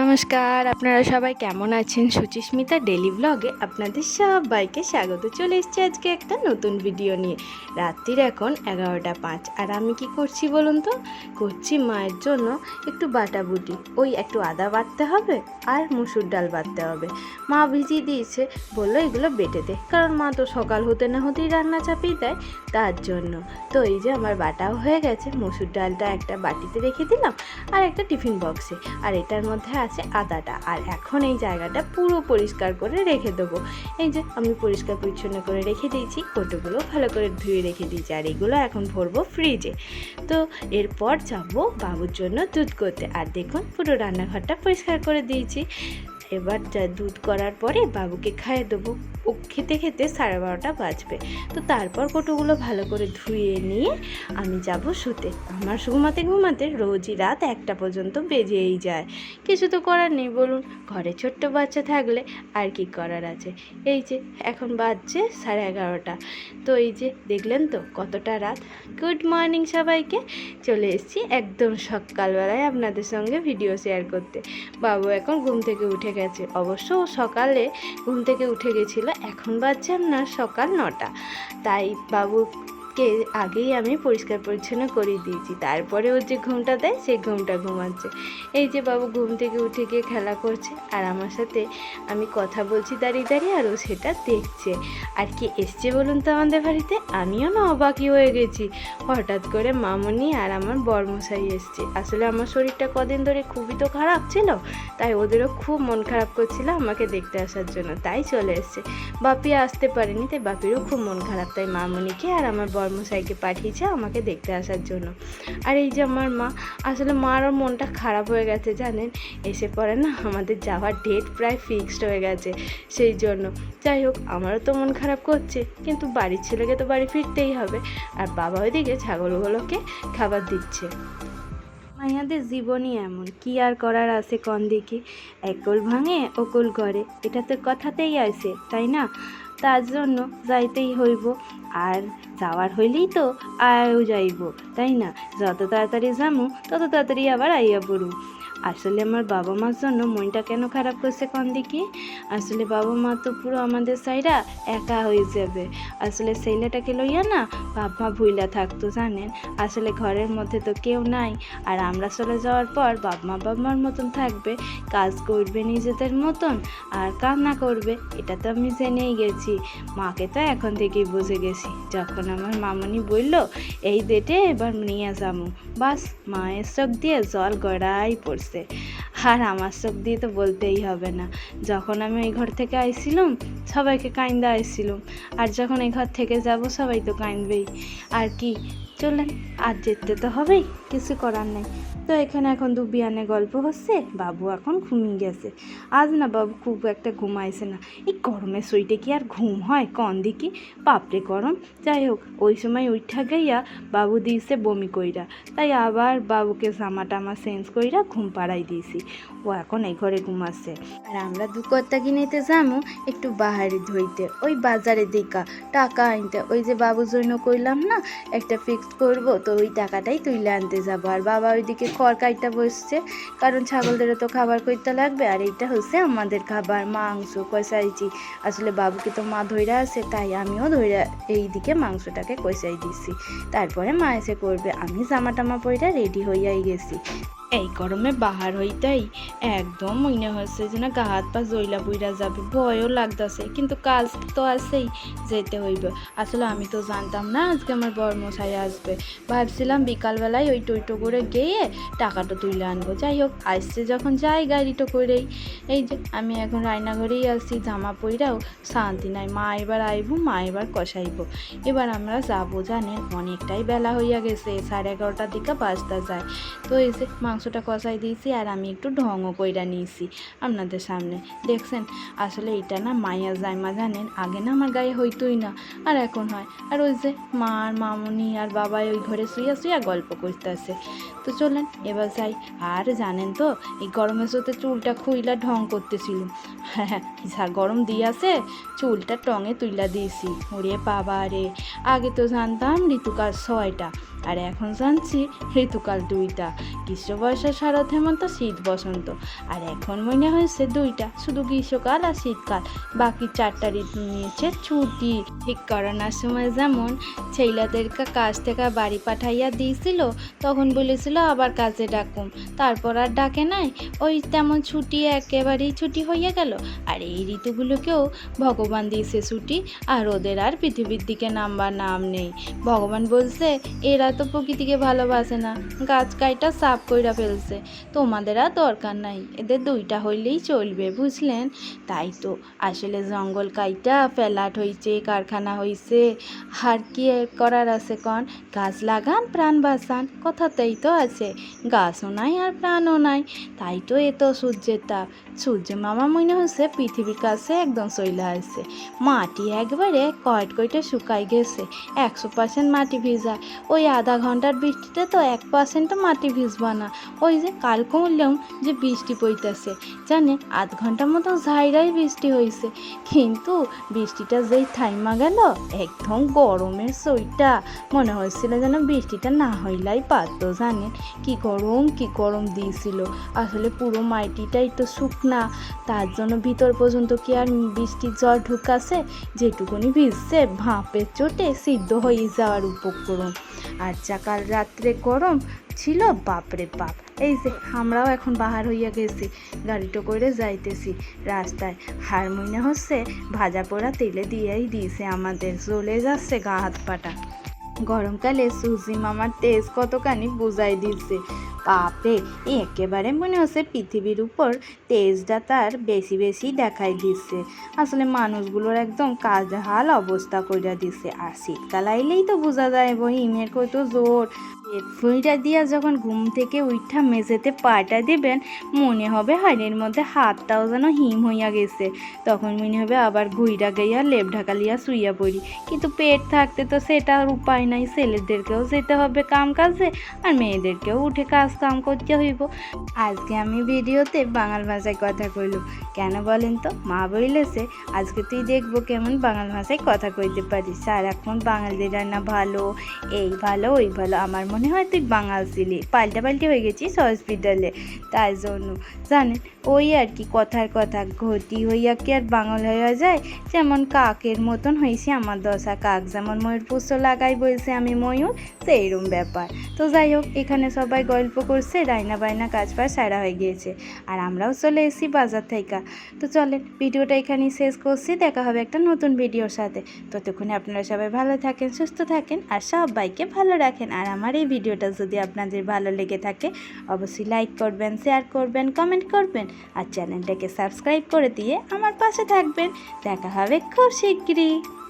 নমস্কার, আপনারা সবাই কেমন আছেন? সুচিস্মিতা ডেলি ব্লগে আপনাদের সবাইকে স্বাগত। চলে এসেছি আজকে একটা নতুন ভিডিও নিয়ে। রাত্রির এখন 11:05 আর আমি কি করছি বলুন তো? করছি মায়ের জন্য একটু বাটাবুটি, ওই একটু আদা বাটতে হবে আর মুসুর ডাল বাটতে হবে। মা ভিজিয়ে দিয়েছে, বললো এগুলো বেটে দে, কারণ মা তো সকাল হতে না হতেই রান্না চাপিয়ে দেয়, তার জন্য। তো এই যে আমার বাটাও হয়ে গেছে, মুসুর ডালটা একটা বাটিতে রেখে দিলাম আর একটা টিফিন বক্সে, আর এটার মধ্যে আছে আদাটা। আর এখন এই জায়গাটা পুরো পরিষ্কার করে রেখে দেবো। এই যে আমি পরিষ্কার পরিচ্ছন্ন করে রেখে দিয়েছি, কৌটোগুলো ভালো করে ধুয়ে রেখে দিয়েছি, আর এগুলো এখন ভরবো ফ্রিজে। তো এরপর যাবো বাবুর জন্য দুধ করতে। আর দেখুন পুরো রান্নাঘরটা পরিষ্কার করে দিয়েছি। এবার যা দুধ করার পরে বাবুকে খাইয়ে দেবো। ও খেতে খেতে 12:30 বাজবে। তো তারপর কৌটোগুলো ভালো করে ধুয়ে নিয়ে আমি যাব শুতে। আমার ঘুমাতে ঘুমাতে রোজই রাত 1টা পর্যন্ত বেজেই যায়। কিছু তো করার নেই বলুন, ঘরে ছোট্ট বাচ্চা থাকলে আর কি করার আছে। এই যে এখন বাজছে 11:30। তো এই যে দেখলেন তো কতটা রাত। গুড মর্নিং সবাইকে। চলে এসেছি একদম সকালবেলায় আপনাদের সঙ্গে ভিডিও শেয়ার করতে। বাবু এখন ঘুম থেকে উঠে গেছে। অবশ্য ও সকালে ঘুম থেকে উঠে গেছিলো। এখন বাজছে আপনার সকাল 9টা। তাই বাবুকে আগেই আমি পরিষ্কার পরিচ্ছন্ন করে দিয়েছি, তারপরে ও যে ঘুমটা দেয় সেই ঘুমটা ঘুমাচ্ছে। এই যে বাবু ঘুম থেকে উঠে গিয়ে খেলা করছে, আর আমার সাথে আমি কথা বলছি দাঁড়িয়ে দাঁড়িয়ে, আর ও সেটা দেখছে। আর কি এসছে বলুন তো আমাদের বাড়িতে? আমিও না অবাকই হয়ে গেছি। হঠাৎ করে মামনি আর আমার বরমশাই এসছে। আসলে আমার শরীরটা কদিন ধরে খুবই তো খারাপ ছিল, তাই ওদেরও খুব মন খারাপ করছিল আমাকে দেখতে আসার জন্য, তাই চলে এসছে। বাপি আসতে পারেনি, তাই বাপিরও খুব মন খারাপ, তাই মামনিকে আর আমার বরমশাইকে পাঠিয়েছে আমাকে দেখতে আসার জন্য। আর এই যে আমার মা, আসলে মারও মনটা খারাপ হয়ে গেছে জানেন। এসে পরে না আমাদের যাওয়ার ডেট প্রায় ফিক্সড হয়ে গেছে, সেই জন্য। যাই হোক, আমারও তো মন খারাপ করছে, কিন্তু বাড়ির ছেলেকে তো বাড়ি ফিরতেই হবে। আর বাবা ওইদিকে ছাগলগুলোকে খাবার দিচ্ছে। মাইয়াদের জীবনই এমন, কি আর করার আছে কন দেখি। একল ভাঙে অকল করে, এটা তো কথাতেই আছে, তাই না? তার জন্য যাইতেই হইব। আর যাওয়ার হইলেই তো আয়ও যাইব, তাই না? যত তাড়াতাড়ি যামু তত তাড়াতাড়ি আবার আইয়া পড়ু। আসলে আমার বাবা মার জন্য মনটা কেন খারাপ করছে কন দেখি। আসলে বাবা মা তো পুরো আমাদের সাইডা একা হয়ে যাবে। আসলে ছেলেটাকে লইয়া না বাপ মা ভুইলা থাকতো জানেন। আসলে ঘরের মধ্যে তো কেউ নাই, আর আমরা চলে যাওয়ার পর বাপ মার মতন থাকবে, কাজ করবে নিজেদের মতন, আর কান্না করবে। এটা তো আমি জেনেই গেছি, মাকে তো এখন থেকেই বুঝে গেছি। যখন আমার মামনি বলল এই ডেটে এবার নিয়ে যাবো, বাস মায়ের চোখ দিয়ে জল গড়াই পড়ছে। আর আমার চোখ দিয়ে তো বলতেই হবে না। যখন আমি এই ঘর থেকে আইছিলাম সবাইকে কাইন্দা আইছিলাম, আর যখন এই ঘর থেকে যাব সবাই তো কাইন্দবেই। আর কি, চলেন, আর যেতে তো হবেই, কিছু করার নেই। তো এখানে এখন দুবিয়ানে গল্প হচ্ছে, বাবু এখন ঘুমিয়ে গেছে। আজ না বাবু খুব একটা ঘুমাইছে না। এই গরমের শরীরে কি আর ঘুম হয় কন দেখি, বাপরে গরম। যাই হোক, ওই সময় উঠা গইয়া বাবু দিয়েছে বমি কইরা, তাই আবার বাবুকে জামা টামা চেঞ্জ কইরা ঘুম পাড়াই দিয়েছি। ও এখন এই ঘরে ঘুমাচ্ছে। আর আমরা দুকর্তা কিনেতে যামু একটু বাহারে ধইতে, ওই বাজারে দিকা টাকা আনতে। ওই যে বাবুর জন্য কইলাম না একটা ফিক্সড করব, তো ওই টাকাটাই তুইলে আনতে যাবো। আর বাবা ওইদিকে খড় কাইটা বসছে, কারণ ছাগলদেরও তো খাবার করতে লাগবে। আর এইটা হচ্ছে আমাদের খাবার, মাংস কষাইছি। আসলে বাবুকে তো মা ধইরা আছে, তাই আমিও ধইরা এইদিকে মাংসটাকে কষাই দিছি। তারপরে মা এসে করবে। আমি জামা টামা পইরা রেডি হইয়াই গেছি। এই গরমে বাহার হইতেই একদম মনে হচ্ছে যে না গা হাত পা জইলা বইরা যাবে, ভয়ও লাগতেছে, কিন্তু কাজ তো আছেই, যেতে হইবে। আসলে আমি তো জানতাম না আজকে আমার বরমশাই আসবে। ভাবছিলাম বিকালবেলায় ওই টোটো করে গিয়ে টাকাটা তুলে আনবো। যাই হোক, আসছে যখন যাই গাড়িটা করেই। এই যে আমি এখন রান্নাঘরেই আসছি, জামা পইরাও শান্তি নাই। মা এবার আইব, মা এবার কষাইব। এবার আমরা যাবো জানেন, অনেকটাই বেলা হইয়া গেছে, 11:30টার দিকে বাজতে যায়। তো এই যে মাংসটা কষাই দিয়েছি, আর আমি একটু ঢঙও কইরা নিয়েছি আপনাদের সামনে, দেখছেন। আসলে এটা না মায়া জায়মা জানেন, আগে না আমার গায়ে হইতোই না, আর এখন হয়। আর ওই যে মা আর মামনি আর বাবাই ওই ঘরে শুইয়া শুইয়া গল্প করতেছে। তো চলেন এবার যাই। আর জানেন তো, এই গরমের সাথে চুলটা খুইলা ঢং করতেছিলাম। হ্যাঁ, যা গরম দিয়েছে, চুলটা টঙে তুইলা দিয়েছি। ওরে বাবা রে, আগে তো জানতাম ঋতুকাল 6টা, আর এখন জানছি ঋতুকাল দুইটা, গ্রীষ্ম বর্ষা শরৎ হেমন্ত শীত বসন্ত। আর এখন মনে হয়েছে দুইটা, শুধু গ্রীষ্মকাল আর শীতকাল, বাকি 4টা ঋতু নিয়েছে ছুটি। ঠিক করোনার সময় যেমন ছেলেদেরকে কাজ থেকে বাড়ি পাঠাইয়া দিয়েছিল, তখন বলেছিল আবার কাজে ডাকুম, তারপর আর ডাকে নাই, ওই তেমন ছুটি একেবারেই ছুটি হইয়া গেল। আর এই ঋতুগুলোকেও ভগবান দিয়েছে ছুটি, আর ওদের আর পৃথিবীর দিকে নামবার নাম নেই। ভগবান বলছে এরা তো প্রকৃতিকে ভালোবাসে না, গাছ কাইটা সাফ কইরা ফেলছে, তোমাদের আর দরকার নাই, এদের দুইটা হইলেই চলবে, বুঝলেন? তাই তো আসলে জঙ্গল কাইটা ফ্ল্যাট হইছে, কারখানা হইছে, আর কি করার আছে কন? গাছ লাগান প্রাণ বাঁচান, কথাতেই তো আছে, গাছও নাই আর প্রাণও নাই। তাই তো এত সূর্যের তাপ, সূর্য মামা মনে হচ্ছে পৃথিবীর কাছে একদম চইলা আসছে। মাটি একবারে কয়টা শুকাই গেছে, 100% মাটি ভিজা। ওই আধা ঘন্টার বৃষ্টিতে তো 1%ও মাটি ভিজবা না। ওই যে কাল কমলাম যে বৃষ্টি পড়তেছে, জানে আধ ঘন্টার মতো ঝাইরাই বৃষ্টি হয়েছে, কিন্তু বৃষ্টিটা যেই থাইমা গেল একদম গরমের সইটা, মনে হয়েছিল যেন বৃষ্টিটা না হইলাই পারতো। জানেন কি গরম দিয়েছিল, আসলে পুরো মাটিটাই তো শুকনা, তার জন্য ভিতর পর্যন্ত কি আর বৃষ্টির জল ঢুকাছে, যেটুকুনি ভিজছে ভাপের চোটে সিদ্ধ হয়ে যাওয়ার উপক্রম। আর যা কাল রাত্রে গরম ছিল, বাপরে বাপ। এই যে আমরাও এখন বাহার হইয়া গেছি, গাড়িটা করে যাইতেছি রাস্তায়, হার মনে হচ্ছে ভাজা পোড়া তেলে দিয়েই দিয়েছে, আমাদের জ্বলে যাচ্ছে গা হাত পাটা। গরমকালে সুজি মামার তেজ কতখানি বুঝাই দিচ্ছে, বাপরে একেবারে মনে হচ্ছে পৃথিবীর উপর তেজটা তার বেশি দেখাই দিচ্ছে। আসলে মানুষগুলোর একদম কাজহাল অবস্থা কইরা দিচ্ছে। আর শীতকাল আইলেই তো বোঝা যায় হিমের কত জোর। ফুইটা দিয়া যখন ঘুম থেকে উঠা মেঝেতে পাটা দিবেন, মনে হবে হাড়ের মধ্যে হাতটাও যেন হিম হইয়া গেছে। তখন মনে হবে আবার ঘুইরা গাইয়া লেপ ঢাকালিয়া শুইয়া পড়ি, কিন্তু পেট থাকতে তো সেটা আর উপায় নাই, ছেলেদেরকেও যেতে হবে কাম কাজে, আর মেয়েদেরকেও উঠে কাজ কাম করতে হইব। আজকে আমি ভিডিওতে বাঙাল ভাষায় কথা কইল, কেন বলেন তো? মা বইলেছে আজকে তুই দেখবো কেমন বাঙাল ভাষায় কথা কইতে পারিস, সারাক্ষণ বাঙালিদের রান্না ভালো, এই ভালো ওই ভালো। আমার মনে হয় তুই বাঙাল ছিলি, পাল্টি হয়ে গেছিস হসপিটালে, তাই জন্য জানেন ওই আর কি, কথার কথা ঘটি হইয়া কি আর বাঙাল হইয়া যায়? যেমন কাকের মতন হয়েছে আমার দশা, কাক যেমন ময়ূর পুষ্প লাগাই বলছে আমি ময়ূর, সেইরকম ব্যাপার। তো যাই হোক, এখানে সবাই গল্প করছে, রাইনা বাইনা কাজ পার সারা হয়ে গিয়েছে, আর আমরাও চলে এসেছি বাজার থেকে। তো চলেন ভিডিওটা এখানেই শেষ করছি, দেখা হবে একটা নতুন ভিডিওর সাথে। ততক্ষণে আপনারা সবাই ভালো থাকেন, সুস্থ থাকেন, আর সবাইকে ভালো রাখেন। আর আমার এই ভিডিওটা যদি আপনাদের ভালো লেগে থাকে অবশ্যই লাইক করবেন, শেয়ার করবেন, কমেন্ট করবেন, আর চ্যানেলটাকে সাবস্ক্রাইব করে দিয়ে আমার পাশে থাকবেন। দেখা হবে খুব শিগগিরই।